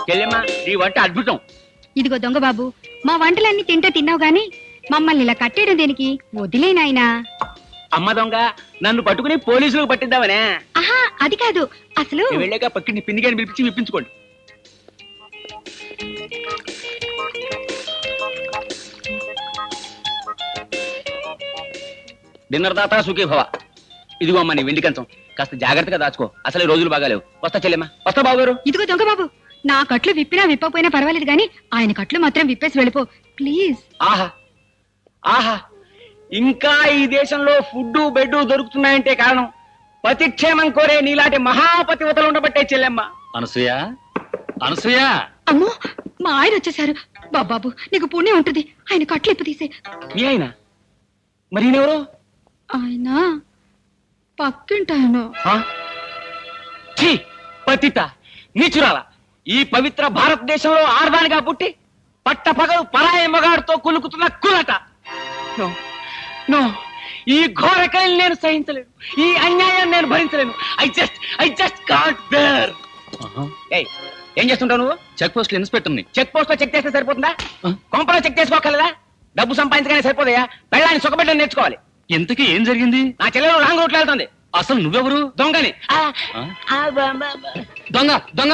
చెల్లెమ్మా ఈ వంట అద్భుతం. ఇదిగో దొంగ బాబు, మా వంటలన్నీ తింటే తిన్నావు గాని మమ్మల్ని ఇలా కట్టేయడం దేనికి? వదిలే నాయనా. అమ్మ దొంగ, నన్ను పట్టుకుని పోలీసులకు పట్టిద్దామనే. ఆహా, అది కాదు. అసలు నేను వెళ్ళాక పక్కింటి పిండిగాని పిలిపించి విప్పించుకోండి. డిన్నర్ దాతా సుఖీ భవ. ఇదిగో అమ్మ నీ వెండి కంచం, కాస్త జాగ్రత్తగా దాచుకో. అసలు ఈ రోజులు బాగాలేవు. వస్తా చెల్లెమ్మా. వస్తా బాబు గారు. ఇదిగో దొంగ బాబు, నా కట్లు విప్పినా విప్పకపోయినా పర్వాలేదు గాని ఆయన కట్లు మాత్రం విప్పేసి వెళ్ళిపో ప్లీజ్. ఆహా ఆహా, ఇంకా ఈ దేశంలో ఫుడ్డు బెడ్ దొరుకుతున్నాయంటే కారణం పతిక్షేమం కోరే నీలాంటి మహాపతివతలు ఉండబట్టే చెల్లెమ్మ. అనసూయ, అనసూయ. అమ్మో, మా ఆయన వచ్చేసారు. బాబాబు, నీకు పుణ్యం ఉంటుంది. ఆయన కట్లు ఇప్పు తీసే. మీ ఆయన మరి ఈయనెవరు? ఆయన పక్కింటాయను. ఛీ, పతిత నీచురాల. ఈ పవిత్ర భారతదేశంలో ఆడదానిగా పుట్టి పట్టపగలు పరాయి మగాడితో కులుకుతున్న కులట. నో నో, ఈ ఘోరకల్ని నేను సహించలేను. ఈ అన్యాయాన్ని నేను భరించలేను. I just can't bear. ఏం చేస్తుంటావు నువ్వు? చెక్ పోస్ట్ ఇన్స్పెక్టర్ని. చెక్ పోస్ట్ లో చెక్ చేస్తే సరిపోతుందా? కొంపలో చెక్ చేసుకోగలదా? డబ్బు సంపాదించగానే సరిపోదయా? పెళ్ళాన్ని సుఖపెట్టని నేర్చుకోవాలి. ఇంతకీ ఏం జరిగింది? నా చెల్లెలు రాంగ్ రూట్లో వెళ్తుంది. అసలు నువ్వెవరు? దొంగని. దొంగ దొంగ